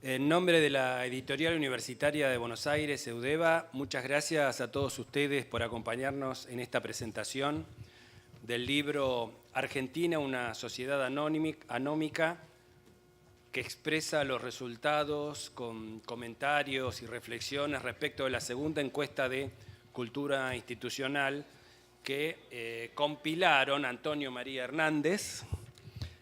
En nombre de la Editorial Universitaria de Buenos Aires, EUDEVA, muchas gracias a todos ustedes por acompañarnos en esta presentación del libro Argentina, una sociedad anómica, que expresa los resultados con comentarios y reflexiones respecto de la segunda encuesta de cultura institucional que compilaron Antonio María Hernández,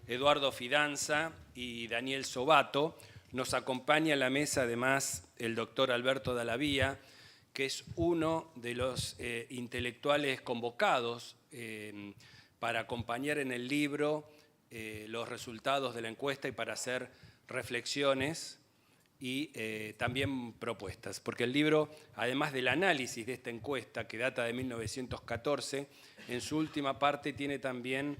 Eduardo Fidanza y Daniel Sobato. Nos acompaña en la mesa además el doctor Alberto Dallavía, que es uno de los intelectuales convocados para acompañar en el libro los resultados de la encuesta y para hacer reflexiones y también propuestas. Porque el libro, además del análisis de esta encuesta que data de 1914, en su última parte tiene también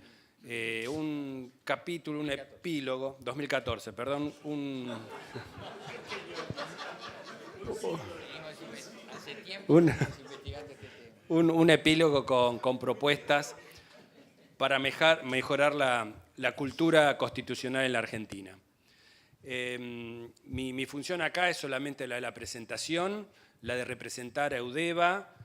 un capítulo, un epílogo, 2014, perdón, un epílogo con propuestas para mejorar la cultura constitucional en la Argentina. Mi función acá es solamente la de la presentación, la de representar a EUDEVA,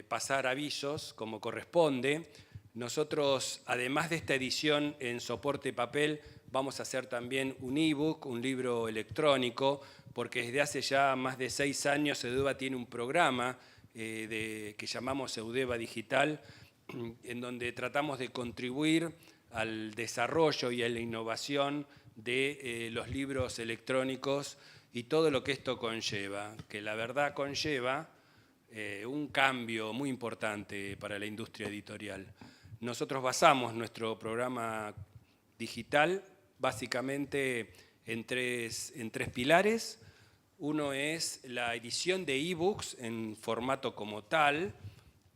pasar avisos como corresponde. Nosotros, además de esta edición en soporte papel, vamos a hacer también un ebook, un libro electrónico, porque desde hace ya más de 6 años EUDEVA tiene un programa que llamamos EUDEVA Digital, en donde tratamos de contribuir al desarrollo y a la innovación de los libros electrónicos y todo lo que esto conlleva, que la verdad conlleva un cambio muy importante para la industria editorial. Nosotros basamos nuestro programa digital básicamente en tres pilares. Uno es la edición de ebooks en formato como tal.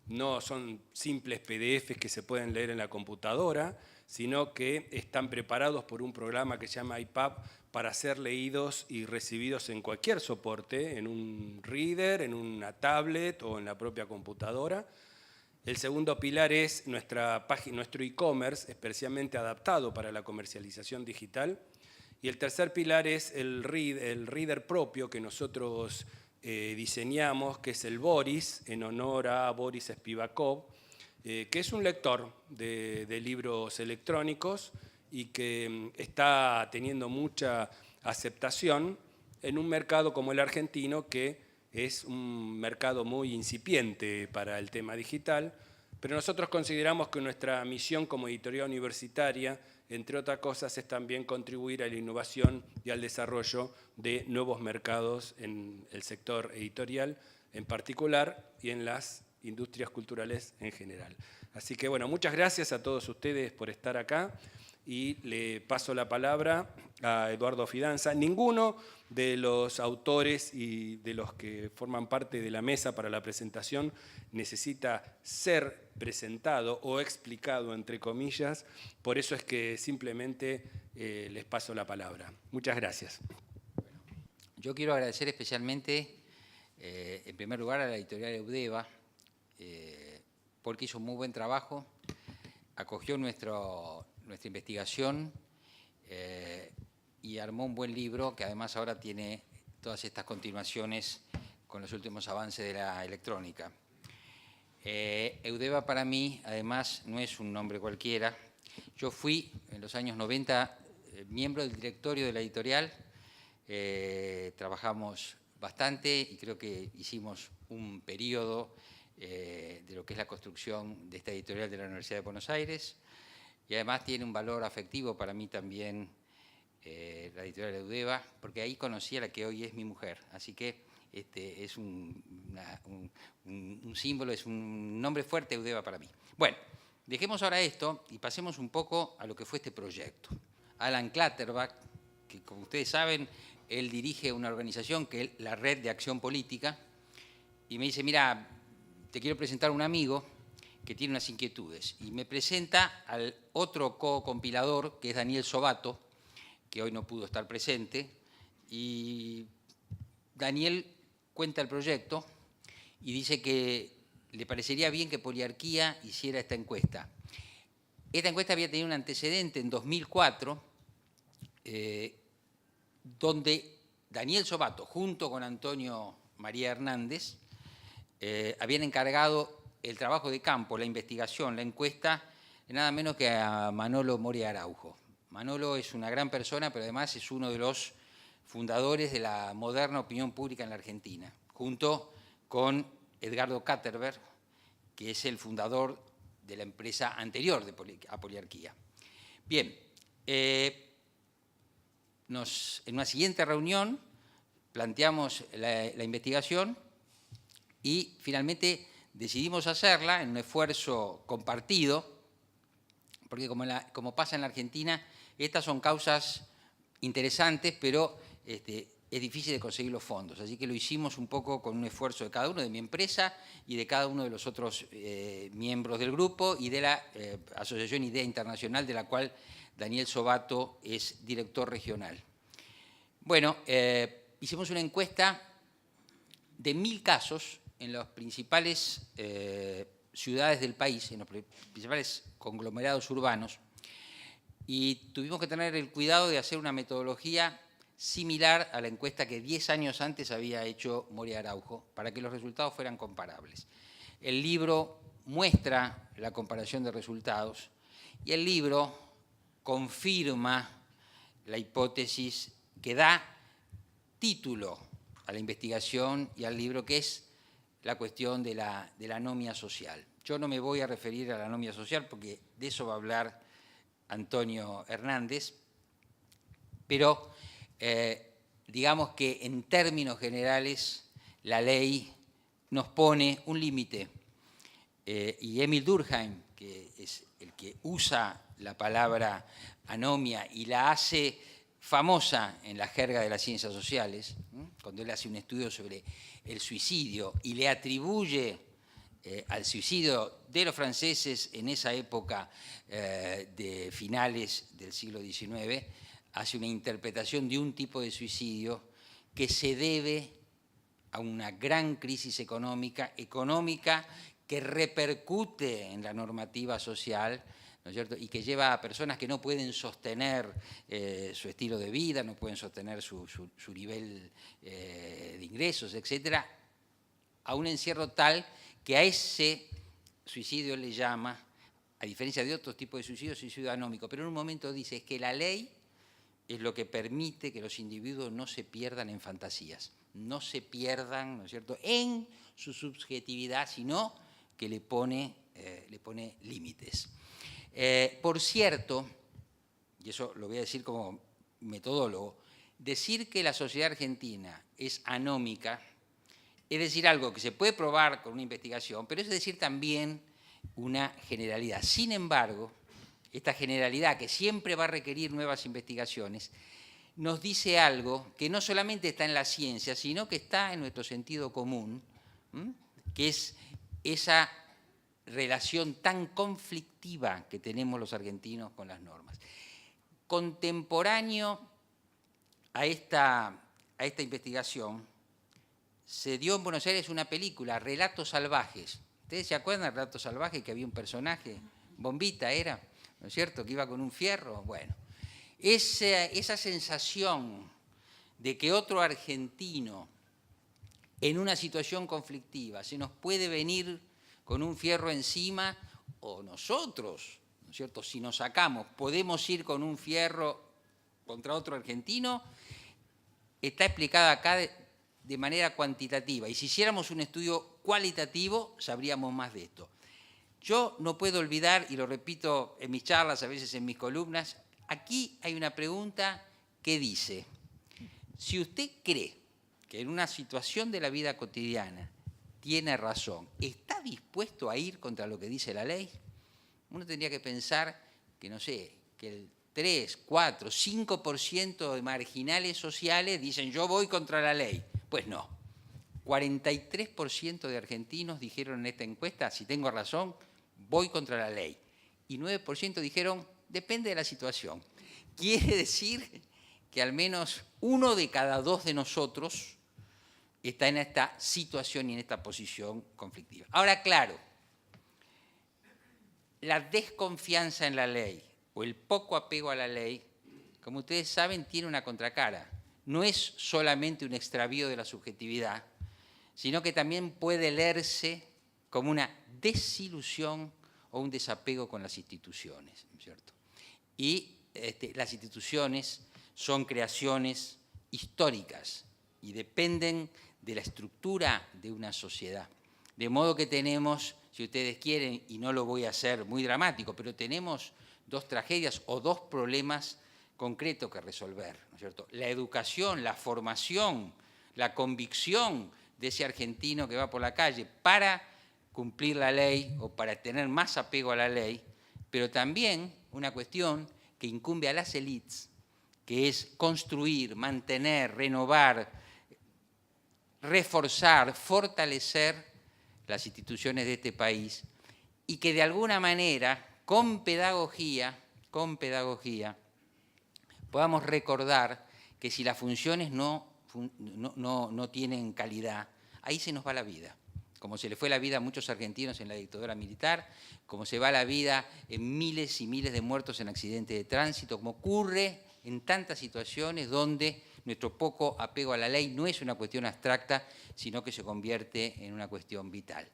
No son simples PDFs que se pueden leer en la computadora, sino que están preparados por un programa que se llama iPub para ser leídos y recibidos en cualquier soporte, en un reader, en una tablet o en la propia computadora. El segundo pilar es nuestro e-commerce, especialmente adaptado para la comercialización digital. Y el tercer pilar es el reader propio que nosotros diseñamos, que es el Boris, en honor a Boris Spivakov, que es un lector de libros electrónicos y que está teniendo mucha aceptación en un mercado como el argentino, que es un mercado muy incipiente para el tema digital, pero nosotros consideramos que nuestra misión como editorial universitaria, entre otras cosas, es también contribuir a la innovación y al desarrollo de nuevos mercados en el sector editorial en particular y en las industrias culturales en general. Así que bueno, muchas gracias a todos ustedes por estar acá y le paso la palabra a Eduardo Fidanza. Ninguno de los autores y de los que forman parte de la mesa para la presentación necesita ser presentado o explicado, entre comillas, por eso es que simplemente les paso la palabra. Muchas gracias. Yo quiero agradecer especialmente, en primer lugar, a la editorial EUDEVA, porque hizo un muy buen trabajo, acogió nuestra investigación y armó un buen libro que además ahora tiene todas estas continuaciones con los últimos avances de la electrónica. EUDEVA para mí, además, no es un nombre cualquiera. Yo fui, en los años 90, miembro del directorio de la editorial. Trabajamos bastante y creo que hicimos un periodo de lo que es la construcción de esta editorial de la Universidad de Buenos Aires. Y además tiene un valor afectivo para mí también la editorial EUDEVA, porque ahí conocí a la que hoy es mi mujer. Así que es un símbolo, es un nombre fuerte EUDEVA para mí. Bueno, dejemos ahora esto y pasemos un poco a lo que fue este proyecto. Alan Clutterbuck, que como ustedes saben, él dirige una organización que es la Red de Acción Política, y me dice, mira, te quiero presentar a un amigo que tiene unas inquietudes. Y me presenta al otro co-compilador, que es Daniel Sobato, que hoy no pudo estar presente. Y Daniel cuenta el proyecto y dice que le parecería bien que Poliarquía hiciera esta encuesta. Esta encuesta había tenido un antecedente en 2004, donde Daniel Sobato, junto con Antonio María Hernández, habían encargado el trabajo de campo, la investigación, la encuesta, nada menos que a Manolo Moria Araujo. Manolo es una gran persona, pero además es uno de los fundadores de la moderna opinión pública en la Argentina, junto con Edgardo Katterberg, que es el fundador de la empresa anterior a Poliarquía. Bien, en una siguiente reunión planteamos la investigación y finalmente decidimos hacerla en un esfuerzo compartido, porque como pasa en la Argentina, estas son causas interesantes, pero es difícil de conseguir los fondos. Así que lo hicimos un poco con un esfuerzo de cada uno, de mi empresa y de cada uno de los otros miembros del grupo y de la Asociación Idea Internacional, de la cual Daniel Sobato es director regional. Bueno, hicimos una encuesta de 1000 casos en las principales ciudades del país, en los principales conglomerados urbanos, y tuvimos que tener el cuidado de hacer una metodología similar a la encuesta que 10 años antes había hecho Moria Araujo, para que los resultados fueran comparables. El libro muestra la comparación de resultados y el libro confirma la hipótesis que da título a la investigación y al libro, que es la cuestión de la anomia social. Yo no me voy a referir a la anomia social porque de eso va a hablar Antonio Hernández, pero digamos que en términos generales la ley nos pone un límite. Y Emil Durkheim, que es el que usa la palabra anomia y la hace famosa en la jerga de las ciencias sociales, cuando él hace un estudio sobre el suicidio y le atribuye al suicidio de los franceses en esa época de finales del siglo XIX, hace una interpretación de un tipo de suicidio que se debe a una gran crisis económica que repercute en la normativa social, ¿no es cierto?, y que lleva a personas que no pueden sostener su estilo de vida, no pueden sostener su nivel de ingresos, etcétera, a un encierro tal que a ese suicidio le llama, a diferencia de otros tipos de suicidio anómico, pero en un momento dice es que la ley es lo que permite que los individuos no se pierdan en fantasías, no se pierdan, ¿no es cierto?, en su subjetividad, sino que le pone límites. Por cierto, y eso lo voy a decir como metodólogo, decir que la sociedad argentina es anómica es decir algo que se puede probar con una investigación, pero es decir también una generalidad. Sin embargo, esta generalidad, que siempre va a requerir nuevas investigaciones, nos dice algo que no solamente está en la ciencia, sino que está en nuestro sentido común, que es esa relación tan conflictiva que tenemos los argentinos con las normas. Contemporáneo a esta investigación, se dio en Buenos Aires una película, Relatos Salvajes. ¿Ustedes se acuerdan de Relatos Salvajes, que había un personaje, Bombita era, ¿no es cierto?, que iba con un fierro? Bueno, esa sensación de que otro argentino en una situación conflictiva se nos puede venir con un fierro encima, o nosotros, ¿no es cierto?, si nos sacamos, podemos ir con un fierro contra otro argentino, está explicada acá de manera cuantitativa. Y si hiciéramos un estudio cualitativo, sabríamos más de esto. Yo no puedo olvidar, y lo repito en mis charlas, a veces en mis columnas, aquí hay una pregunta que dice, si usted cree que en una situación de la vida cotidiana tiene razón, ¿está dispuesto a ir contra lo que dice la ley? Uno tendría que pensar que, no sé, que el 3, 4, 5% de marginales sociales dicen yo voy contra la ley. Pues no. 43% de argentinos dijeron en esta encuesta, si tengo razón, voy contra la ley. Y 9% dijeron, depende de la situación. Quiere decir que al menos 1 de cada 2 de nosotros está en esta situación y en esta posición conflictiva. Ahora, claro, la desconfianza en la ley o el poco apego a la ley, como ustedes saben, tiene una contracara. no es solamente un extravío de la subjetividad, sino que también puede leerse como una desilusión o un desapego con las instituciones, ¿cierto? Y las instituciones son creaciones históricas y dependen de la estructura de una sociedad. De modo que tenemos, si ustedes quieren, y no lo voy a hacer muy dramático, pero tenemos dos tragedias o dos problemas concretos que resolver, ¿no es cierto? La educación, la formación, la convicción de ese argentino que va por la calle para cumplir la ley o para tener más apego a la ley, pero también una cuestión que incumbe a las élites, que es construir, mantener, renovar, reforzar, fortalecer las instituciones de este país y que de alguna manera, con pedagogía, podamos recordar que si las funciones no tienen calidad, ahí se nos va la vida. Como se le fue la vida a muchos argentinos en la dictadura militar, como se va la vida en miles y miles de muertos en accidentes de tránsito, como ocurre en tantas situaciones donde nuestro poco apego a la ley no es una cuestión abstracta, sino que se convierte en una cuestión vital.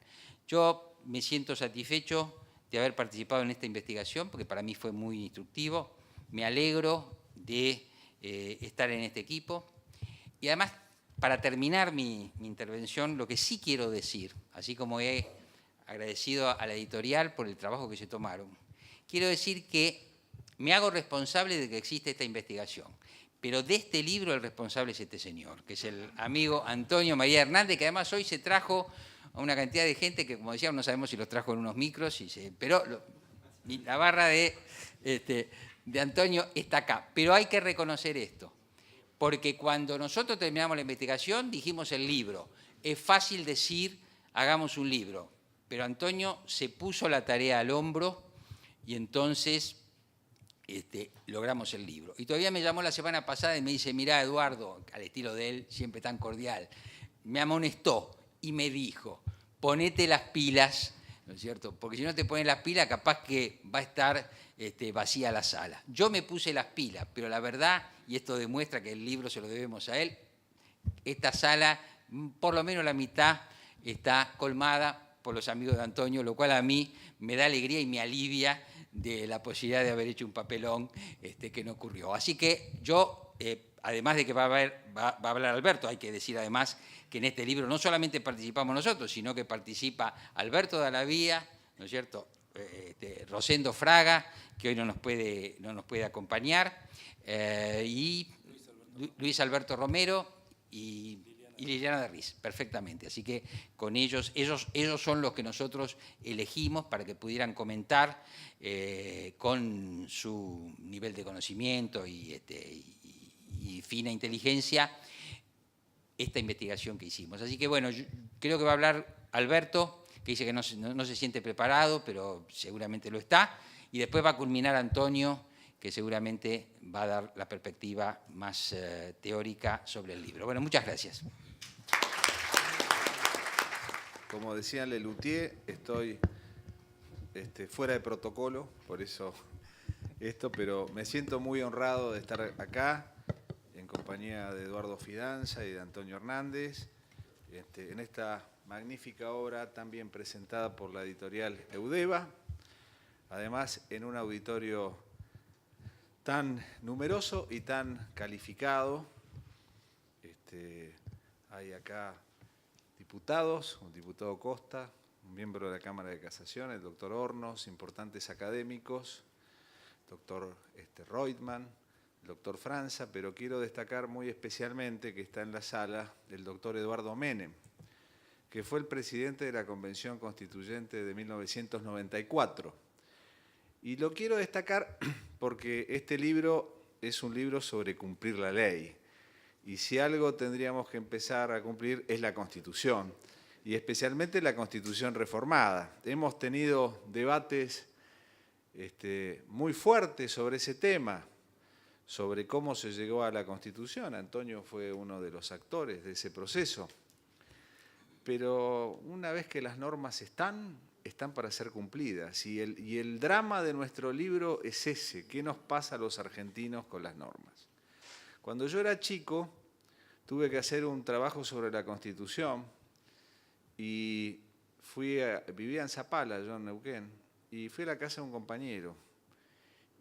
Yo me siento satisfecho de haber participado en esta investigación, porque para mí fue muy instructivo. Me alegro de estar en este equipo. Y además, para terminar mi intervención, lo que sí quiero decir, así como he agradecido a la editorial por el trabajo que se tomaron, quiero decir que me hago responsable de que existe esta investigación. Pero de este libro el responsable es este señor, que es el amigo Antonio María Hernández, que además hoy se trajo a una cantidad de gente que, como decíamos, no sabemos si los trajo en unos micros, pero la barra de Antonio está acá. Pero hay que reconocer esto, porque cuando nosotros terminamos la investigación dijimos el libro. Es fácil decir, hagamos un libro, pero Antonio se puso la tarea al hombro y entonces logramos el libro. Y todavía me llamó la semana pasada y me dice, mirá, Eduardo, al estilo de él, siempre tan cordial, me amonestó y me dijo, ponete las pilas, ¿no es cierto? Porque si no te pones las pilas, capaz que va a estar vacía la sala. Yo me puse las pilas, pero la verdad, y esto demuestra que el libro se lo debemos a él, esta sala, por lo menos la mitad, está colmada por los amigos de Antonio, lo cual a mí me da alegría y me alivia de la posibilidad de haber hecho un papelón que no ocurrió. Así que yo, además de que va a hablar Alberto, hay que decir además que en este libro no solamente participamos nosotros, sino que participa Alberto Dallavía, ¿no es cierto?, Rosendo Fraga, que hoy no nos puede acompañar, y Luis Alberto Romero y Liliana de Riz, perfectamente. Así que con ellos son los que nosotros elegimos para que pudieran comentar con su nivel de conocimiento y fina inteligencia esta investigación que hicimos. Así que bueno, yo creo que va a hablar Alberto, que dice que no se siente preparado, pero seguramente lo está, y después va a culminar Antonio, que seguramente va a dar la perspectiva más teórica sobre el libro. Bueno, muchas gracias. Como decía Lelutier, estoy fuera de protocolo, por eso pero me siento muy honrado de estar acá en compañía de Eduardo Fidanza y de Antonio Hernández, en esta magnífica obra tan bien presentada por la editorial Eudeva, además en un auditorio tan numeroso y tan calificado. Hay acá diputados, un diputado Costa, un miembro de la Cámara de Casación, el doctor Hornos, importantes académicos, doctor Reutemann, el doctor Franza, pero quiero destacar muy especialmente que está en la sala el doctor Eduardo Menem, que fue el presidente de la Convención Constituyente de 1994. Y lo quiero destacar porque este libro es un libro sobre cumplir la ley. Y si algo tendríamos que empezar a cumplir es la Constitución, y especialmente la Constitución reformada. Hemos tenido debates muy fuertes sobre ese tema, sobre cómo se llegó a la Constitución. Antonio fue uno de los actores de ese proceso. Pero una vez que las normas están para ser cumplidas. Y el drama de nuestro libro es ese, ¿qué nos pasa a los argentinos con las normas? Cuando yo era chico, tuve que hacer un trabajo sobre la Constitución y vivía en Zapala, yo en Neuquén, y fui a la casa de un compañero.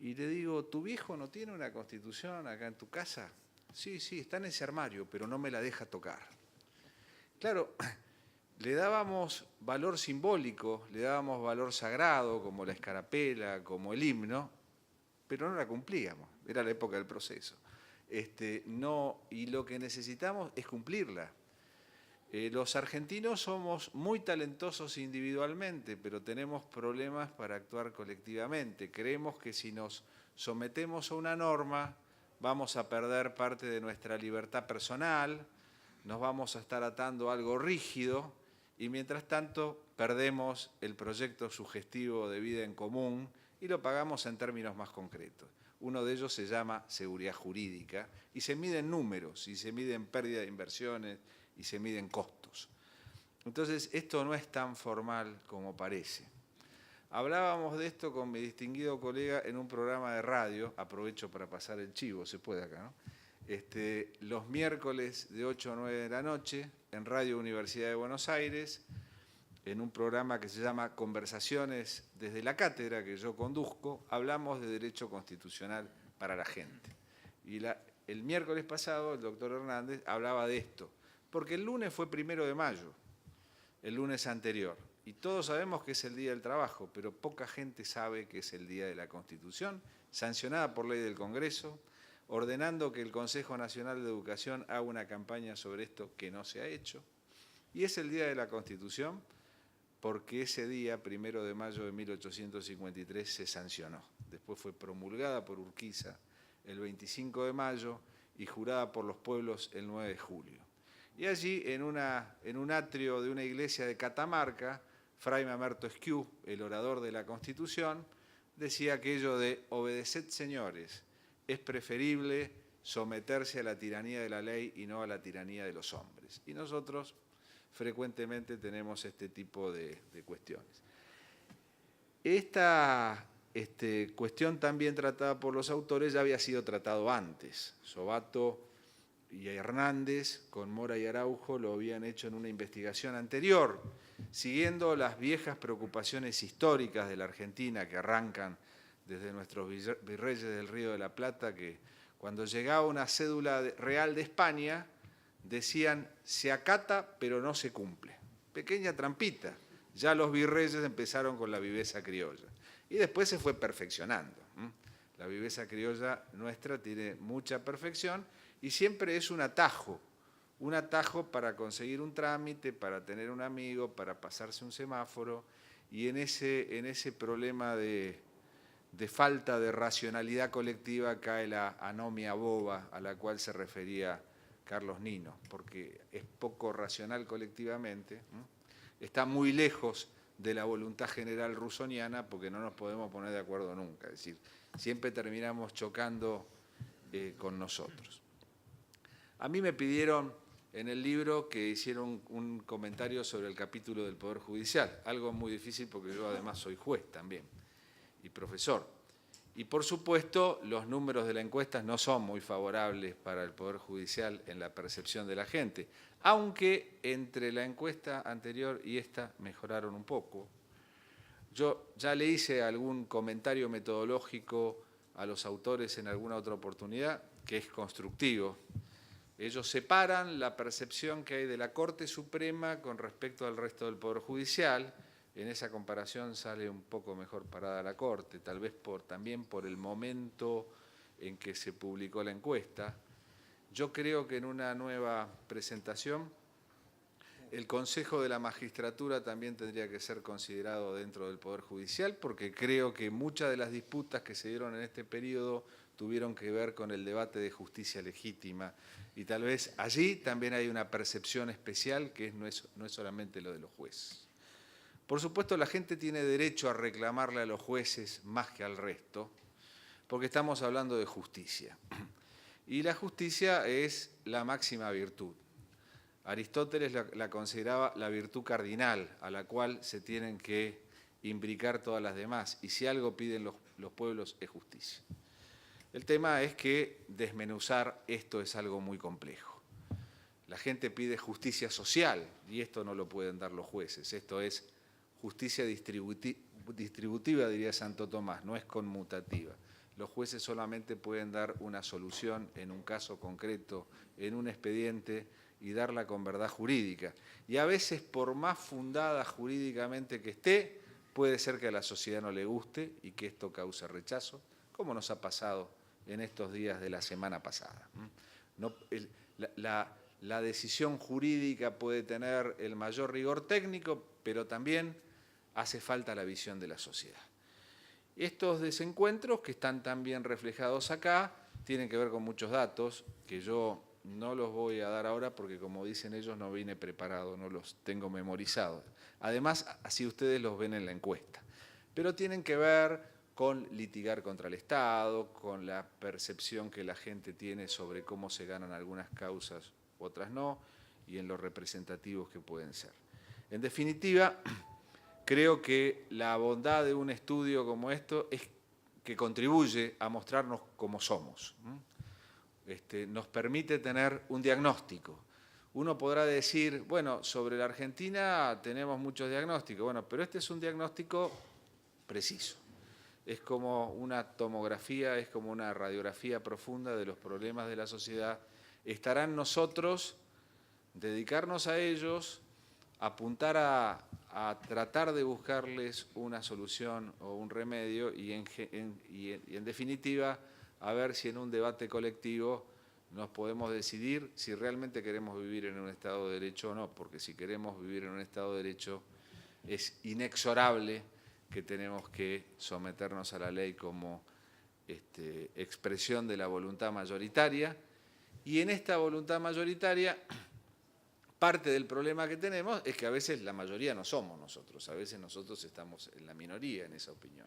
Y le digo, ¿tu viejo no tiene una Constitución acá en tu casa? Sí, sí, está en ese armario, pero no me la deja tocar. Claro, le dábamos valor simbólico, le dábamos valor sagrado, como la escarapela, como el himno, pero no la cumplíamos, era la época del proceso. Y lo que necesitamos es cumplirla. Los argentinos somos muy talentosos individualmente, pero tenemos problemas para actuar colectivamente. Creemos que si nos sometemos a una norma, vamos a perder parte de nuestra libertad personal, nos vamos a estar atando a algo rígido y mientras tanto perdemos el proyecto sugestivo de vida en común y lo pagamos en términos más concretos. Uno de ellos se llama seguridad jurídica y se mide en números, y se mide en pérdida de inversiones, y se miden costos. Entonces, esto no es tan formal como parece. Hablábamos de esto con mi distinguido colega en un programa de radio, aprovecho para pasar el chivo, se puede acá, ¿no? Los miércoles de 8 a 9 de la noche, en Radio Universidad de Buenos Aires, en un programa que se llama Conversaciones desde la Cátedra, que yo conduzco, hablamos de derecho constitucional para la gente. Y el miércoles pasado, el doctor Hernández hablaba de esto, porque el lunes fue 1 de mayo, el lunes anterior, y todos sabemos que es el Día del Trabajo, pero poca gente sabe que es el Día de la Constitución, sancionada por ley del Congreso, ordenando que el Consejo Nacional de Educación haga una campaña sobre esto que no se ha hecho, y es el Día de la Constitución porque ese día, 1 de mayo de 1853, se sancionó. Después fue promulgada por Urquiza el 25 de mayo y jurada por los pueblos el 9 de julio. Y allí, en un atrio de una iglesia de Catamarca, Fray Mamerto Esquiú, el orador de la Constitución, decía aquello de «Obedeced, señores, es preferible someterse a la tiranía de la ley y no a la tiranía de los hombres». Y nosotros frecuentemente tenemos este tipo de cuestiones. Esta cuestión también tratada por los autores ya había sido tratado antes. Sobato y Hernández, con Mora y Araujo, lo habían hecho en una investigación anterior, siguiendo las viejas preocupaciones históricas de la Argentina que arrancan desde nuestros virreyes del Río de la Plata, que cuando llegaba una cédula real de España, decían, se acata pero no se cumple. Pequeña trampita, ya los virreyes empezaron con la viveza criolla. Y después se fue perfeccionando. La viveza criolla nuestra tiene mucha perfección y siempre es un atajo para conseguir un trámite, para tener un amigo, para pasarse un semáforo, y en ese problema de falta de racionalidad colectiva cae la anomia boba a la cual se refería Carlos Nino, porque es poco racional colectivamente, está muy lejos de la voluntad general rusoniana porque no nos podemos poner de acuerdo nunca, es decir, siempre terminamos chocando con nosotros. A mí me pidieron en el libro que hiciera un comentario sobre el capítulo del Poder Judicial, algo muy difícil porque yo además soy juez también y profesor. Y por supuesto, los números de la encuesta no son muy favorables para el Poder Judicial en la percepción de la gente, aunque entre la encuesta anterior y esta mejoraron un poco. Yo ya le hice algún comentario metodológico a los autores en alguna otra oportunidad, que es constructivo. Ellos separan la percepción que hay de la Corte Suprema con respecto al resto del Poder Judicial. En esa comparación sale un poco mejor parada la Corte, tal vez también por el momento en que se publicó la encuesta. Yo creo que en una nueva presentación el Consejo de la Magistratura también tendría que ser considerado dentro del Poder Judicial, porque creo que muchas de las disputas que se dieron en este periodo tuvieron que ver con el debate de justicia legítima, y tal vez allí también hay una percepción especial que no es solamente lo de los jueces. Por supuesto, la gente tiene derecho a reclamarle a los jueces más que al resto, porque estamos hablando de justicia. Y la justicia es la máxima virtud. Aristóteles la consideraba la virtud cardinal, a la cual se tienen que imbricar todas las demás. Y si algo piden los pueblos es justicia. El tema es que desmenuzar esto es algo muy complejo. La gente pide justicia social y esto no lo pueden dar los jueces. Esto es justicia distributiva, diría Santo Tomás, no es conmutativa. Los jueces solamente pueden dar una solución en un caso concreto, en un expediente, y darla con verdad jurídica. Y a veces, por más fundada jurídicamente que esté, puede ser que a la sociedad no le guste y que esto cause rechazo, como nos ha pasado en estos días de la semana pasada. No, la decisión jurídica puede tener el mayor rigor técnico, pero también hace falta la visión de la sociedad. Estos desencuentros, que están también reflejados acá, tienen que ver con muchos datos que yo no los voy a dar ahora porque, como dicen ellos, no vine preparado, no los tengo memorizados. Además, así ustedes los ven en la encuesta. Pero tienen que ver con litigar contra el Estado, con la percepción que la gente tiene sobre cómo se ganan algunas causas, otras no, y en lo representativos que pueden ser. En definitiva, creo que la bondad de un estudio como esto es que contribuye a mostrarnos cómo somos. Nos permite tener un diagnóstico. Uno podrá decir, bueno, sobre la Argentina tenemos muchos diagnósticos, bueno, pero este es un diagnóstico preciso. Es como una tomografía, es como una radiografía profunda de los problemas de la sociedad. Estará en nosotros dedicarnos a ellos, apuntar a tratar de buscarles una solución o un remedio y en definitiva a ver si en un debate colectivo nos podemos decidir si realmente queremos vivir en un Estado de Derecho o no, porque si queremos vivir en un Estado de Derecho es inexorable que tenemos que someternos a la ley como expresión de la voluntad mayoritaria, y en esta voluntad mayoritaria parte del problema que tenemos es que a veces la mayoría no somos nosotros, a veces nosotros estamos en la minoría en esa opinión.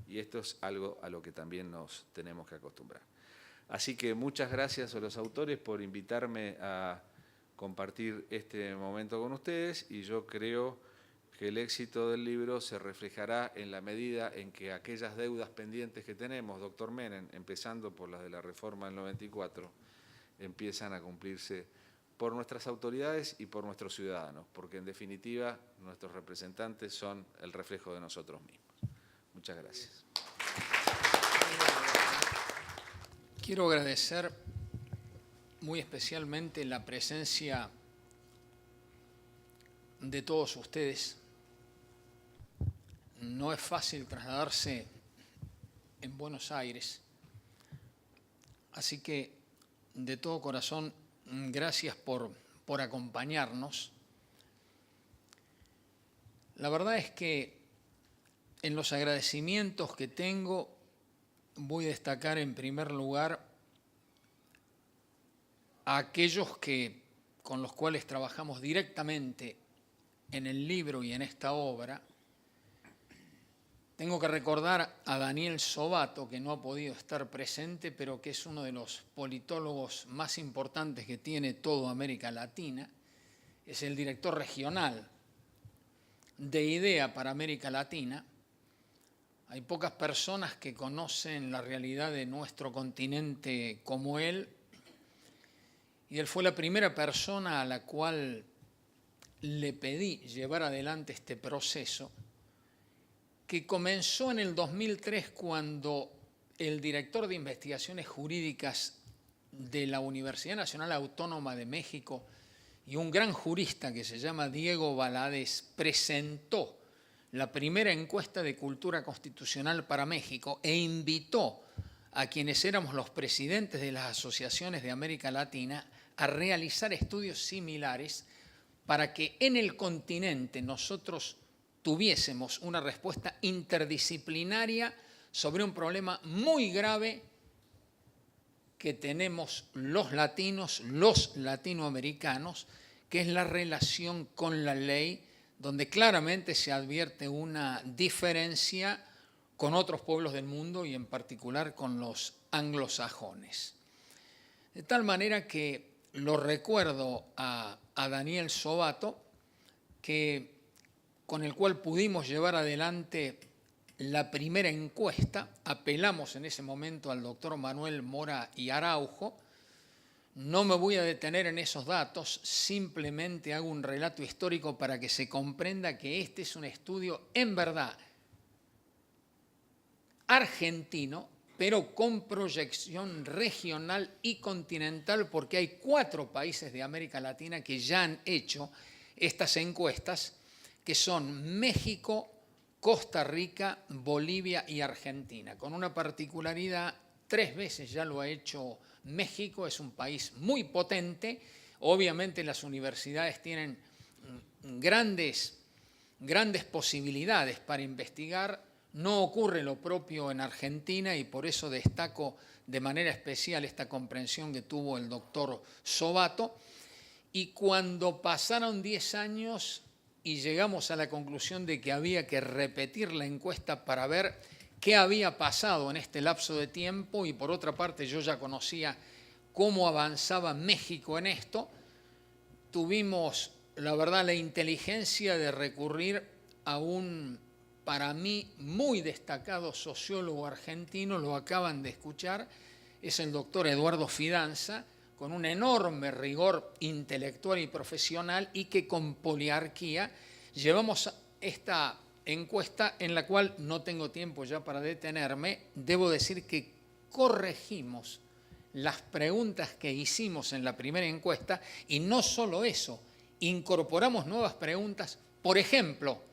Y esto es algo a lo que también nos tenemos que acostumbrar. Así que muchas gracias a los autores por invitarme a compartir este momento con ustedes, y yo creo que el éxito del libro se reflejará en la medida en que aquellas deudas pendientes que tenemos, doctor Menem, empezando por las de la reforma del 94, empiezan a cumplirse por nuestras autoridades y por nuestros ciudadanos, porque en definitiva nuestros representantes son el reflejo de nosotros mismos. Muchas gracias. Quiero agradecer muy especialmente la presencia de todos ustedes. No es fácil trasladarse en Buenos Aires, así que de todo corazón, gracias por acompañarnos. La verdad es que en los agradecimientos que tengo, voy a destacar en primer lugar a aquellos con los cuales trabajamos directamente en el libro y en esta obra. Tengo que recordar a Daniel Sobato, que no ha podido estar presente, pero que es uno de los politólogos más importantes que tiene toda América Latina. Es el director regional de IDEA para América Latina. Hay pocas personas que conocen la realidad de nuestro continente como él, y él fue la primera persona a la cual le pedí llevar adelante este proceso, que comenzó en el 2003 cuando el director de investigaciones jurídicas de la Universidad Nacional Autónoma de México y un gran jurista que se llama Diego Valadez presentó la primera encuesta de cultura constitucional para México e invitó a quienes éramos los presidentes de las asociaciones de América Latina a realizar estudios similares para que en el continente nosotros tuviésemos una respuesta interdisciplinaria sobre un problema muy grave que tenemos los latinos, los latinoamericanos, que es la relación con la ley, donde claramente se advierte una diferencia con otros pueblos del mundo y en particular con los anglosajones. De tal manera que lo recuerdo a Daniel Sobato, con el cual pudimos llevar adelante la primera encuesta. Apelamos en ese momento al doctor Manuel Mora y Araujo. No me voy a detener en esos datos, simplemente hago un relato histórico para que se comprenda que este es un estudio en verdad argentino, pero con proyección regional y continental, porque hay 4 países de América Latina que ya han hecho estas encuestas, que son México, Costa Rica, Bolivia y Argentina, con una particularidad: 3 veces ya lo ha hecho México. Es un país muy potente. Obviamente las universidades tienen grandes posibilidades para investigar. No ocurre lo propio en Argentina y por eso destaco de manera especial esta comprensión que tuvo el doctor Sobato. Y cuando pasaron 10 años y llegamos a la conclusión de que había que repetir la encuesta para ver qué había pasado en este lapso de tiempo, y por otra parte yo ya conocía cómo avanzaba México en esto, tuvimos, la verdad, la inteligencia de recurrir a un, para mí, muy destacado sociólogo argentino. Lo acaban de escuchar, es el doctor Eduardo Fidanza, con un enorme rigor intelectual y profesional, y que con poliarquía llevamos esta encuesta, en la cual no tengo tiempo ya para detenerme. Debo decir que corregimos las preguntas que hicimos en la primera encuesta, y no solo eso, incorporamos nuevas preguntas, por ejemplo,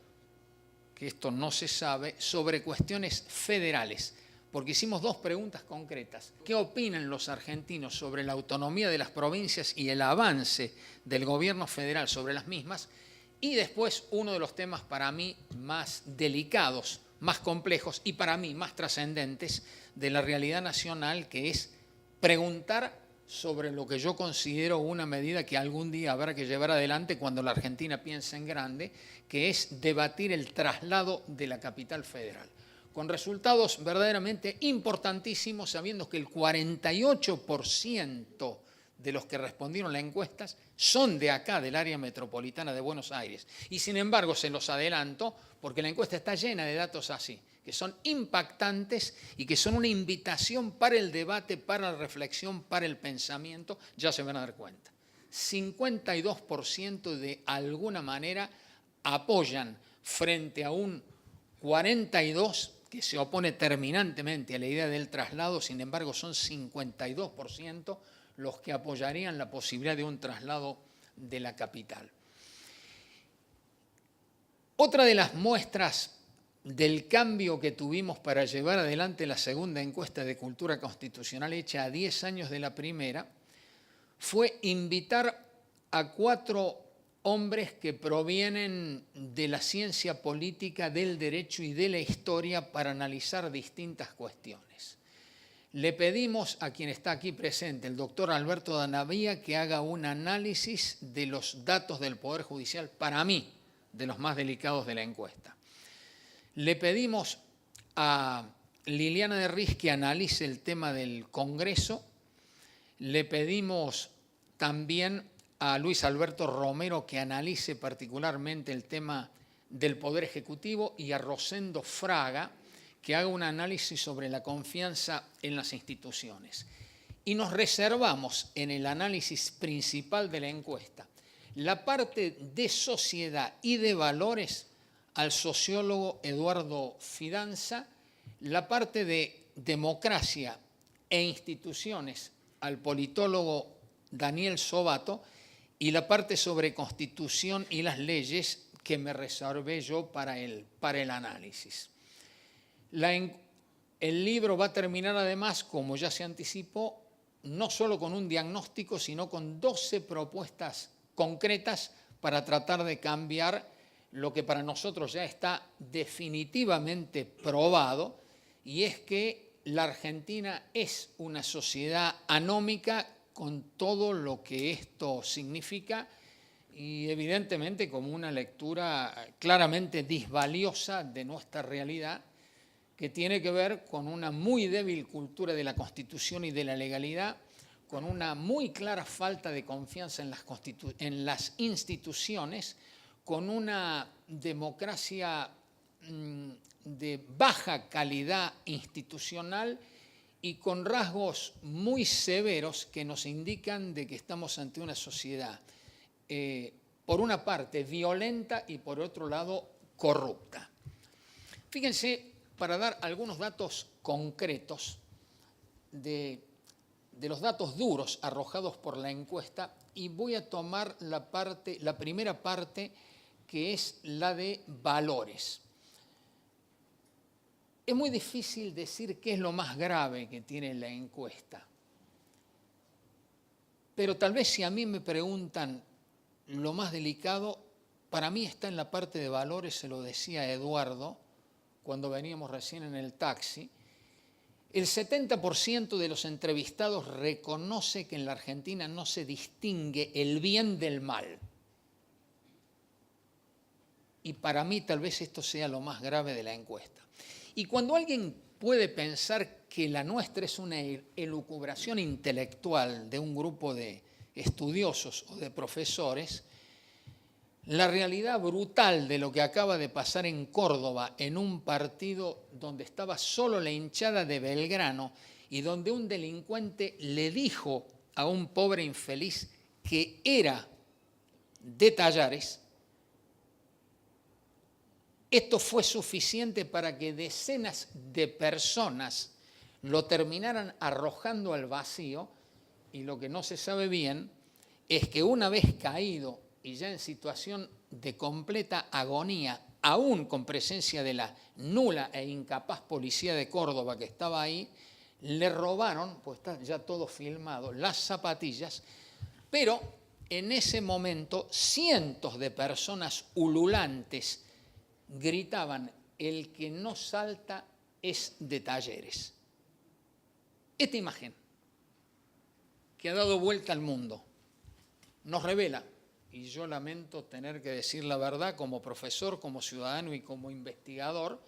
que esto no se sabe, sobre cuestiones federales, porque hicimos 2 preguntas concretas. ¿Qué opinan los argentinos sobre la autonomía de las provincias y el avance del gobierno federal sobre las mismas? Y después, uno de los temas para mí más delicados, más complejos y para mí más trascendentes de la realidad nacional, que es preguntar sobre lo que yo considero una medida que algún día habrá que llevar adelante cuando la Argentina piense en grande, que es debatir el traslado de la capital federal, con resultados verdaderamente importantísimos, sabiendo que el 48% de los que respondieron a las encuestas son de acá, del área metropolitana de Buenos Aires. Y sin embargo, se los adelanto, porque la encuesta está llena de datos así, que son impactantes y que son una invitación para el debate, para la reflexión, para el pensamiento. Ya se van a dar cuenta. 52% de alguna manera apoyan frente a un 42% que se opone terminantemente a la idea del traslado. Sin embargo, son 52% los que apoyarían la posibilidad de un traslado de la capital. Otra de las muestras del cambio que tuvimos para llevar adelante la segunda encuesta de cultura constitucional, hecha a 10 años de la primera, fue invitar a 4 hombres que provienen de la ciencia política, del derecho y de la historia para analizar distintas cuestiones. Le pedimos a quien está aquí presente, el doctor Alberto Danavía, que haga un análisis de los datos del Poder Judicial, para mí, de los más delicados de la encuesta. Le pedimos a Liliana de Riz que analice el tema del Congreso. Le pedimos también a Luis Alberto Romero que analice particularmente el tema del Poder Ejecutivo, y a Rosendo Fraga que haga un análisis sobre la confianza en las instituciones. Y nos reservamos en el análisis principal de la encuesta la parte de sociedad y de valores al sociólogo Eduardo Fidanza, la parte de democracia e instituciones al politólogo Daniel Sobato, y la parte sobre constitución y las leyes que me reservé yo para el análisis. El libro va a terminar además, como ya se anticipó, no solo con un diagnóstico, sino con 12 propuestas concretas para tratar de cambiar lo que para nosotros ya está definitivamente probado, y es que la Argentina es una sociedad anómica, con todo lo que esto significa, y evidentemente como una lectura claramente disvaliosa de nuestra realidad, que tiene que ver con una muy débil cultura de la Constitución y de la legalidad, con una muy clara falta de confianza en las instituciones, con una democracia de baja calidad institucional y con rasgos muy severos que nos indican de que estamos ante una sociedad, por una parte, violenta y por otro lado, corrupta. Fíjense, para dar algunos datos concretos de los datos duros arrojados por la encuesta, y voy a tomar la primera parte, que es la de valores. Es muy difícil decir qué es lo más grave que tiene la encuesta, pero tal vez si a mí me preguntan lo más delicado, para mí está en la parte de valores, se lo decía Eduardo cuando veníamos recién en el taxi. El 70% de los entrevistados reconoce que en la Argentina no se distingue el bien del mal. Y para mí tal vez esto sea lo más grave de la encuesta. Y cuando alguien puede pensar que la nuestra es una elucubración intelectual de un grupo de estudiosos o de profesores, la realidad brutal de lo que acaba de pasar en Córdoba, en un partido donde estaba solo la hinchada de Belgrano y donde un delincuente le dijo a un pobre infeliz que era de Tallares, esto fue suficiente para que decenas de personas lo terminaran arrojando al vacío, y lo que no se sabe bien es que una vez caído y ya en situación de completa agonía, aún con presencia de la nula e incapaz policía de Córdoba que estaba ahí, le robaron, pues está ya todo filmado, las zapatillas, pero en ese momento cientos de personas ululantes gritaban: el que no salta es de Talleres. Esta imagen, que ha dado vuelta al mundo, nos revela, y yo lamento tener que decir la verdad como profesor, como ciudadano y como investigador,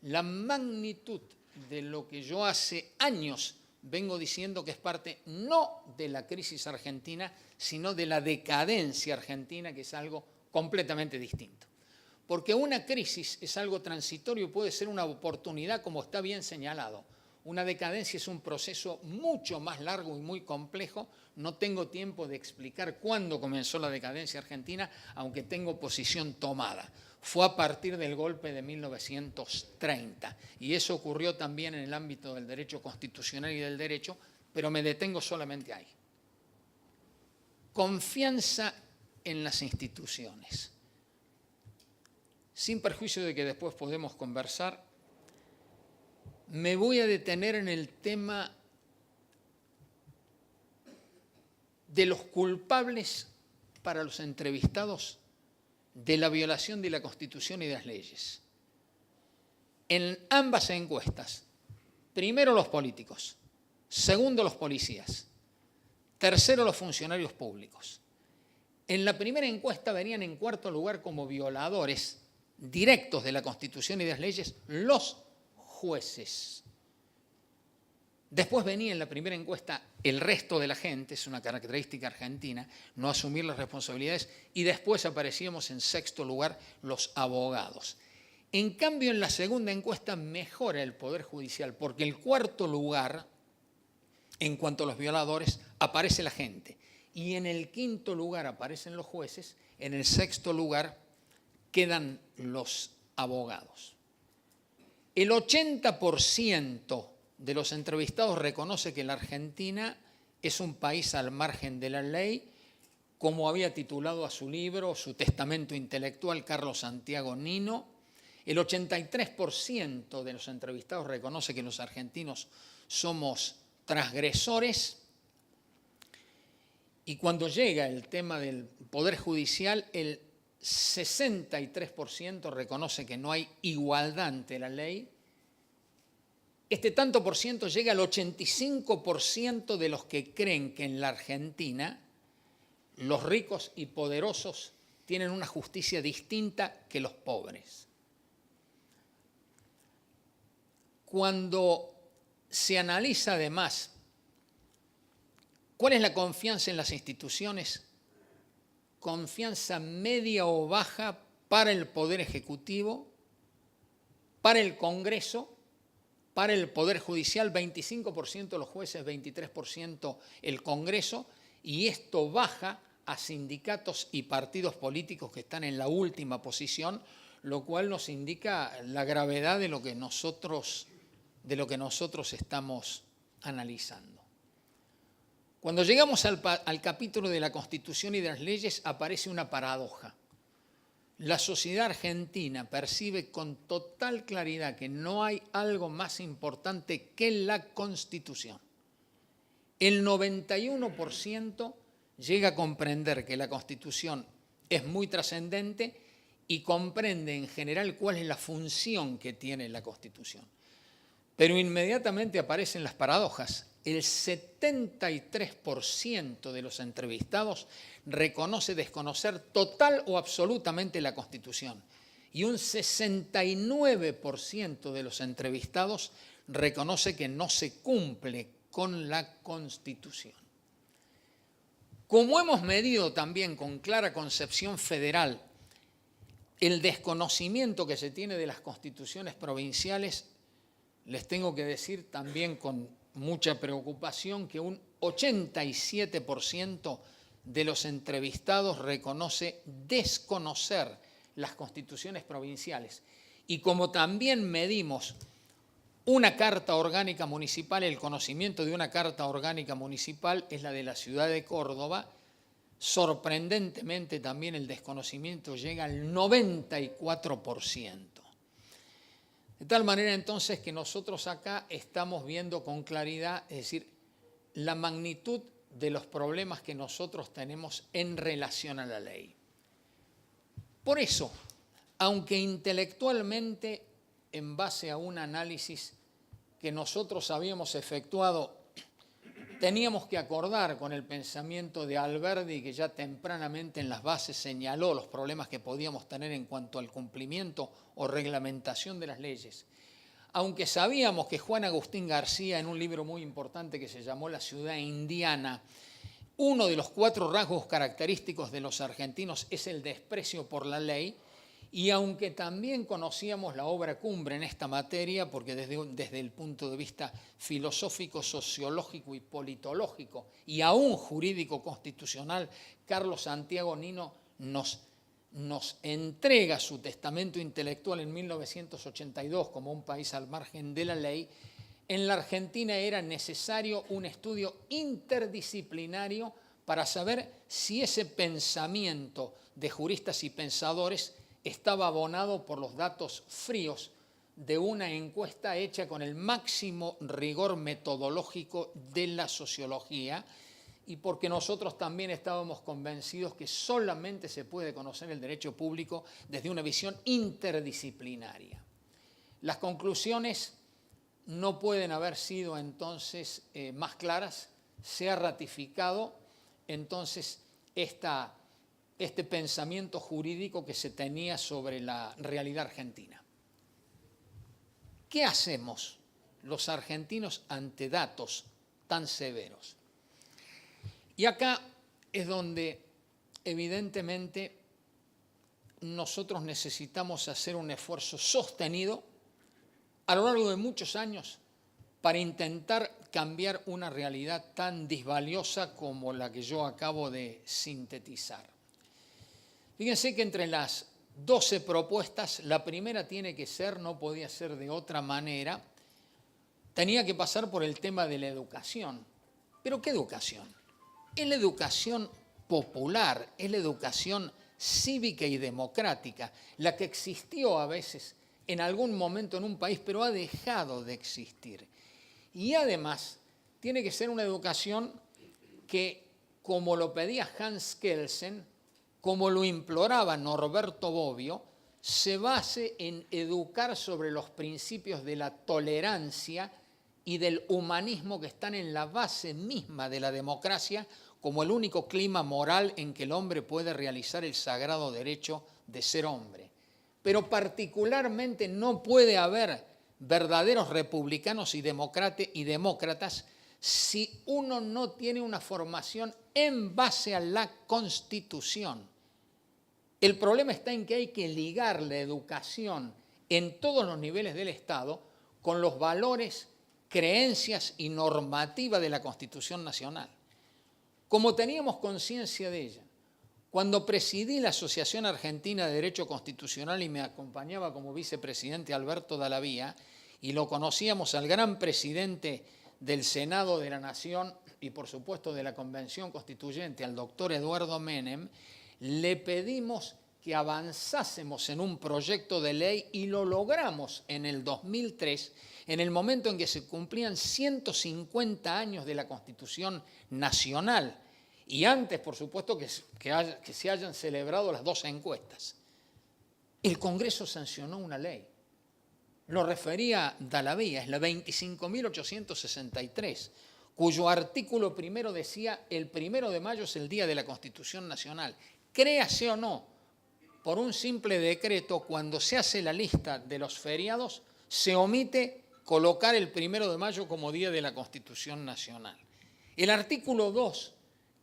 la magnitud de lo que yo hace años vengo diciendo que es parte no de la crisis argentina, sino de la decadencia argentina, que es algo completamente distinto. Porque una crisis es algo transitorio, puede ser una oportunidad, como está bien señalado. Una decadencia es un proceso mucho más largo y muy complejo. No tengo tiempo de explicar cuándo comenzó la decadencia argentina, aunque tengo posición tomada. Fue a partir del golpe de 1930, y eso ocurrió también en el ámbito del derecho constitucional y del derecho, pero me detengo solamente ahí. Confianza en las instituciones. Sin perjuicio de que después podemos conversar, me voy a detener en el tema de los culpables para los entrevistados de la violación de la Constitución y de las leyes. En ambas encuestas, primero los políticos, segundo los policías, tercero los funcionarios públicos. En la primera encuesta venían en cuarto lugar como violadores directos de la Constitución y de las leyes los jueces. Después venía en la primera encuesta el resto de la gente, es una característica argentina, no asumir las responsabilidades, y después aparecíamos en sexto lugar los abogados. En cambio, en la segunda encuesta mejora el Poder Judicial, porque en el cuarto lugar, en cuanto a los violadores, aparece la gente, y en el quinto lugar aparecen los jueces, en el sexto lugar quedan los abogados. El 80% de los entrevistados reconoce que la Argentina es un país al margen de la ley, como había titulado a su libro, su testamento intelectual, Carlos Santiago Nino. El 83% de los entrevistados reconoce que los argentinos somos transgresores. Y cuando llega el tema del Poder Judicial, el 63% reconoce que no hay igualdad ante la ley. Este tanto por ciento llega al 85% de los que creen que en la Argentina los ricos y poderosos tienen una justicia distinta que los pobres. Cuando se analiza además cuál es la confianza en las instituciones, confianza media o baja para el Poder Ejecutivo, para el Congreso para el Poder Judicial, 25% los jueces, 23% el Congreso, y esto baja a sindicatos y partidos políticos que están en la última posición, lo cual nos indica la gravedad de lo que nosotros estamos analizando. Cuando llegamos al capítulo de la Constitución y de las leyes, aparece una paradoja. La sociedad argentina percibe con total claridad que no hay algo más importante que la Constitución. El 91% llega a comprender que la Constitución es muy trascendente y comprende en general cuál es la función que tiene la Constitución. Pero inmediatamente aparecen las paradojas. El 73% de los entrevistados reconoce desconocer total o absolutamente la Constitución. Y un 69% de los entrevistados reconoce que no se cumple con la Constitución. Como hemos medido también con clara concepción federal el desconocimiento que se tiene de las constituciones provinciales, les tengo que decir también con mucha preocupación que un 87% de los entrevistados reconoce desconocer las constituciones provinciales. Y como también medimos una carta orgánica municipal, el conocimiento de una carta orgánica municipal es la de la ciudad de Córdoba, sorprendentemente también el desconocimiento llega al 94%. De tal manera entonces que nosotros acá estamos viendo con claridad, es decir, la magnitud de los problemas que nosotros tenemos en relación a la ley. Por eso, aunque intelectualmente, en base a un análisis que nosotros habíamos efectuado, teníamos que acordar con el pensamiento de Alberdi, que ya tempranamente en las bases señaló los problemas que podíamos tener en cuanto al cumplimiento o reglamentación de las leyes. Aunque sabíamos que Juan Agustín García, en un libro muy importante que se llamó La ciudad indiana, uno de los 4 rasgos característicos de los argentinos es el desprecio por la ley, y aunque también conocíamos la obra cumbre en esta materia, porque desde el punto de vista filosófico, sociológico y politológico, y aún jurídico constitucional, Carlos Santiago Nino nos entrega su testamento intelectual en 1982 como un país al margen de la ley, en la Argentina era necesario un estudio interdisciplinario para saber si ese pensamiento de juristas y pensadores estaba abonado por los datos fríos de una encuesta hecha con el máximo rigor metodológico de la sociología, y porque nosotros también estábamos convencidos que solamente se puede conocer el derecho público desde una visión interdisciplinaria. Las conclusiones no pueden haber sido entonces más claras. Se ha ratificado entonces este pensamiento jurídico que se tenía sobre la realidad argentina. ¿Qué hacemos los argentinos ante datos tan severos? Y acá es donde evidentemente nosotros necesitamos hacer un esfuerzo sostenido a lo largo de muchos años para intentar cambiar una realidad tan disvaliosa como la que yo acabo de sintetizar. Fíjense que entre las 12 propuestas, la primera tiene que ser, no podía ser de otra manera, tenía que pasar por el tema de la educación. ¿Pero qué educación? Es la educación popular, es la educación cívica y democrática, la que existió a veces en algún momento en un país, pero ha dejado de existir. Y además tiene que ser una educación que, como lo pedía Hans Kelsen, como lo imploraba Norberto Bobbio, se base en educar sobre los principios de la tolerancia y del humanismo que están en la base misma de la democracia, como el único clima moral en que el hombre puede realizar el sagrado derecho de ser hombre. Pero particularmente no puede haber verdaderos republicanos y demócratas si uno no tiene una formación en base a la Constitución. El problema está en que hay que ligar la educación en todos los niveles del Estado con los valores, creencias y normativa de la Constitución Nacional. Como teníamos conciencia de ella, cuando presidí la Asociación Argentina de Derecho Constitucional y me acompañaba como vicepresidente Alberto Dallavía, y lo conocíamos al gran presidente del Senado de la Nación y por supuesto de la Convención Constituyente, al doctor Eduardo Menem, le pedimos que avanzásemos en un proyecto de ley y lo logramos en el 2003, en el momento en que se cumplían 150 años de la Constitución Nacional y antes, por supuesto, que se hayan celebrado las 2 encuestas. El Congreso sancionó una ley. Lo refería Dallavía, es la 25.863, cuyo artículo primero decía el 1 de mayo es el Día de la Constitución Nacional. Créase o no, por un simple decreto, cuando se hace la lista de los feriados, se omite colocar el 1 de mayo como Día de la Constitución Nacional. El artículo 2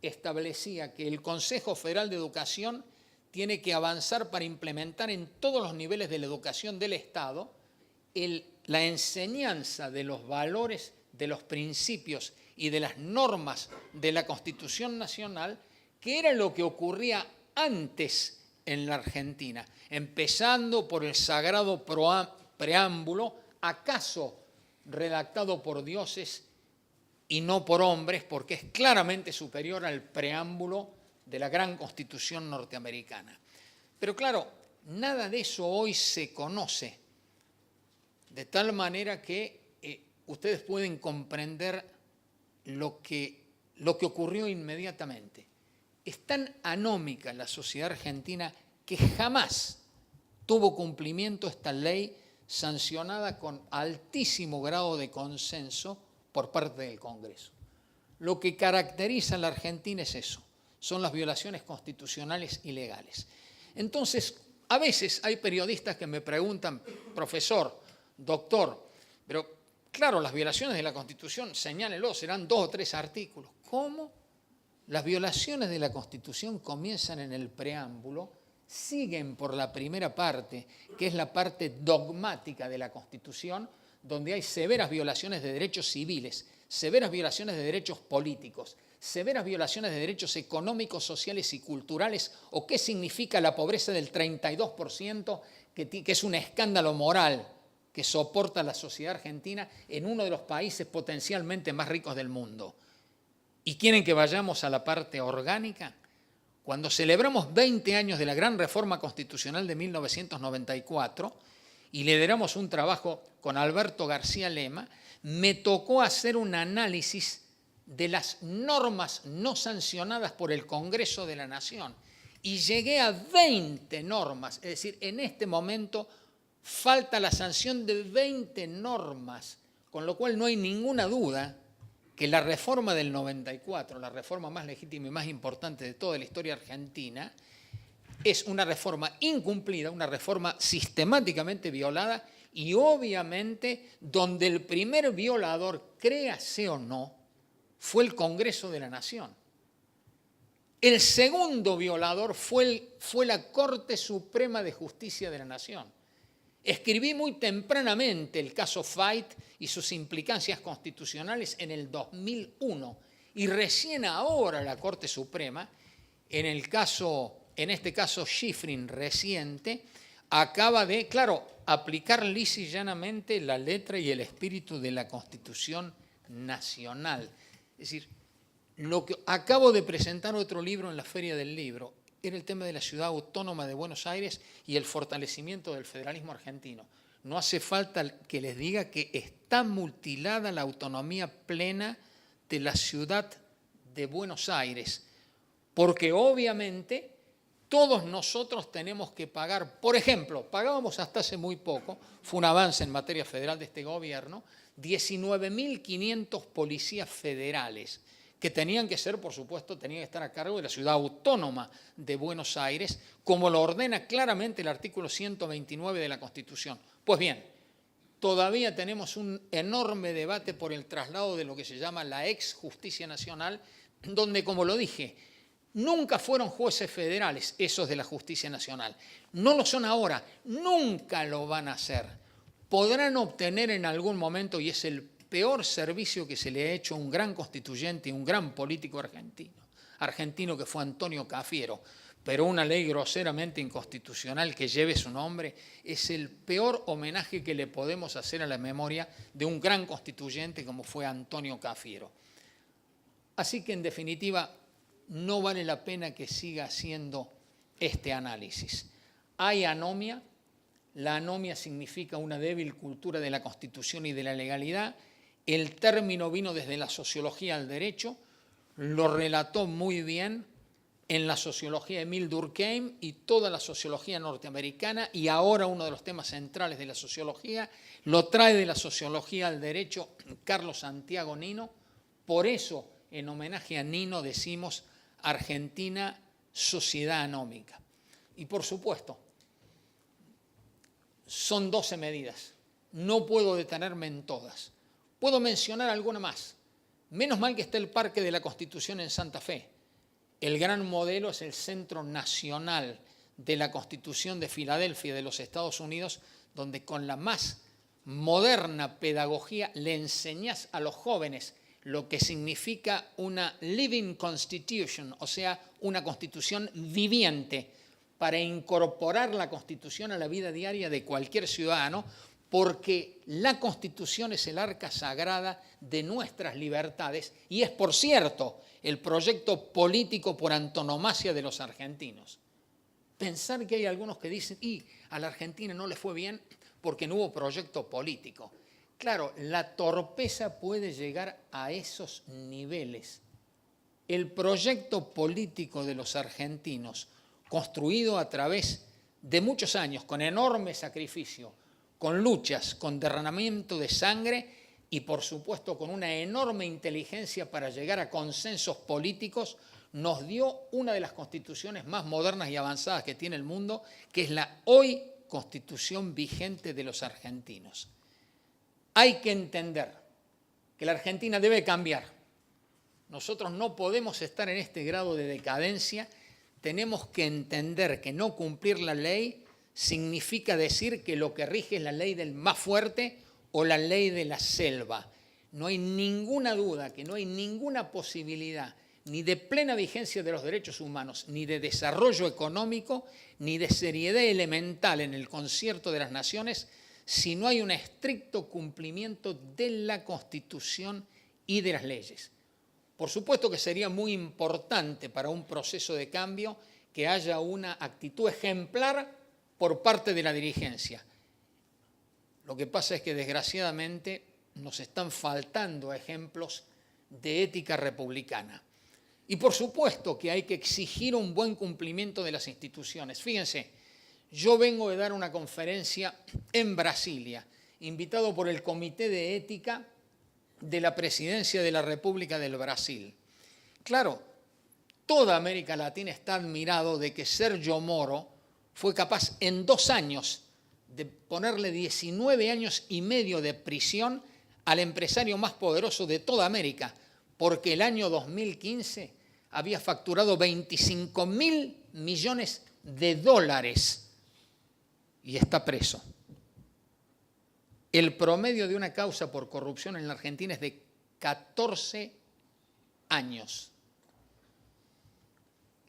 establecía que el Consejo Federal de Educación tiene que avanzar para implementar en todos los niveles de la educación del Estado la enseñanza de los valores, de los principios y de las normas de la Constitución Nacional, que era lo que ocurría antes en la Argentina, empezando por el sagrado preámbulo, acaso redactado por dioses y no por hombres, porque es claramente superior al preámbulo de la gran Constitución norteamericana. Pero claro, nada de eso hoy se conoce, de tal manera que ustedes pueden comprender lo que ocurrió inmediatamente. Es tan anómica la sociedad argentina que jamás tuvo cumplimiento esta ley sancionada con altísimo grado de consenso por parte del Congreso. Lo que caracteriza a la Argentina es eso, son las violaciones constitucionales y legales. Entonces, a veces hay periodistas que me preguntan, profesor, doctor, pero claro, las violaciones de la Constitución, señálelo, serán 2 o 3 artículos. ¿Cómo? Las violaciones de la Constitución comienzan en el preámbulo, siguen por la primera parte, que es la parte dogmática de la Constitución, donde hay severas violaciones de derechos civiles, severas violaciones de derechos políticos, severas violaciones de derechos económicos, sociales y culturales, o qué significa la pobreza del 32%, que es un escándalo moral que soporta la sociedad argentina en uno de los países potencialmente más ricos del mundo. ¿Y quieren que vayamos a la parte orgánica? Cuando celebramos 20 años de la gran reforma constitucional de 1994 y lideramos un trabajo con Alberto García Lema, me tocó hacer un análisis de las normas no sancionadas por el Congreso de la Nación y llegué a 20 normas, es decir, en este momento falta la sanción de 20 normas, con lo cual no hay ninguna duda que la reforma del 94, la reforma más legítima y más importante de toda la historia argentina, es una reforma incumplida, una reforma sistemáticamente violada y obviamente donde el primer violador, créase o no, fue el Congreso de la Nación. El segundo violador fue la Corte Suprema de Justicia de la Nación. Escribí muy tempranamente el caso Fait y sus implicancias constitucionales en el 2001 y recién ahora la Corte Suprema, en este caso Schifrin reciente, acaba de, claro, aplicar lisa y llanamente la letra y el espíritu de la Constitución Nacional. Es decir, acabo de presentar otro libro en la Feria del Libro, era el tema de la Ciudad Autónoma de Buenos Aires y el fortalecimiento del federalismo argentino. No hace falta que les diga que está mutilada la autonomía plena de la ciudad de Buenos Aires, porque obviamente todos nosotros tenemos que pagar, por ejemplo, pagábamos hasta hace muy poco, fue un avance en materia federal de este gobierno, 19.500 policías federales, que tenían que ser, por supuesto, tenían que estar a cargo de la Ciudad Autónoma de Buenos Aires, como lo ordena claramente el artículo 129 de la Constitución. Pues bien, todavía tenemos un enorme debate por el traslado de lo que se llama la ex Justicia Nacional, donde, como lo dije, nunca fueron jueces federales esos de la Justicia Nacional. No lo son ahora, nunca lo van a hacer, podrán obtener en algún momento, y es el peor servicio que se le ha hecho a un gran constituyente y un gran político argentino que fue Antonio Cafiero, pero una ley groseramente inconstitucional que lleve su nombre, es el peor homenaje que le podemos hacer a la memoria de un gran constituyente como fue Antonio Cafiero. Así que, en definitiva, no vale la pena que siga haciendo este análisis. Hay anomia. La anomia significa una débil cultura de la Constitución y de la legalidad. El término vino desde la sociología del derecho, lo relató muy bien en la sociología de Emile Durkheim y toda la sociología norteamericana, y ahora uno de los temas centrales de la sociología lo trae de la sociología del derecho Carlos Santiago Nino. Por eso, en homenaje a Nino, decimos Argentina, sociedad anómica. Y por supuesto, son 12 medidas. No puedo detenerme en todas. Puedo mencionar alguna más. Menos mal que está el Parque de la Constitución en Santa Fe. El gran modelo es el Centro Nacional de la Constitución de Filadelfia de los Estados Unidos, donde con la más moderna pedagogía le enseñás a los jóvenes lo que significa una living constitution, o sea, una constitución viviente, para incorporar la Constitución a la vida diaria de cualquier ciudadano, porque la Constitución es el arca sagrada de nuestras libertades y es, por cierto, el proyecto político por antonomasia de los argentinos. Pensar que hay algunos que dicen, a la Argentina no le fue bien porque no hubo proyecto político. Claro, la torpeza puede llegar a esos niveles. El proyecto político de los argentinos, construido a través de muchos años, con enorme sacrificio, con luchas, con derramamiento de sangre y, por supuesto, con una enorme inteligencia para llegar a consensos políticos, nos dio una de las constituciones más modernas y avanzadas que tiene el mundo, que es la hoy Constitución vigente de los argentinos. Hay que entender que la Argentina debe cambiar. Nosotros no podemos estar en este grado de decadencia. Tenemos que entender que no cumplir la ley significa decir que lo que rige es la ley del más fuerte o la ley de la selva. No hay ninguna duda que no hay ninguna posibilidad ni de plena vigencia de los derechos humanos, ni de desarrollo económico, ni de seriedad elemental en el concierto de las naciones, si no hay un estricto cumplimiento de la Constitución y de las leyes. Por supuesto que sería muy importante para un proceso de cambio que haya una actitud ejemplar por parte de la dirigencia. Lo que pasa es que, desgraciadamente, nos están faltando ejemplos de ética republicana. Y por supuesto que hay que exigir un buen cumplimiento de las instituciones. Fíjense, yo vengo de dar una conferencia en Brasilia, invitado por el Comité de Ética de la Presidencia de la República del Brasil. Claro, toda América Latina está admirado de que Sergio Moro fue capaz en 2 años de ponerle 19 años y medio de prisión al empresario más poderoso de toda América, porque el año 2015 había facturado 25.000 millones de dólares y está preso. El promedio de una causa por corrupción en la Argentina es de 14 años.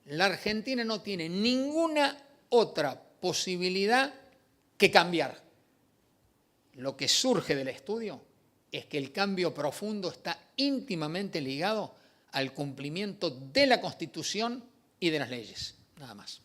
La Argentina no tiene ninguna otra posibilidad que cambiar. Lo que surge del estudio es que el cambio profundo está íntimamente ligado al cumplimiento de la Constitución y de las leyes. Nada más.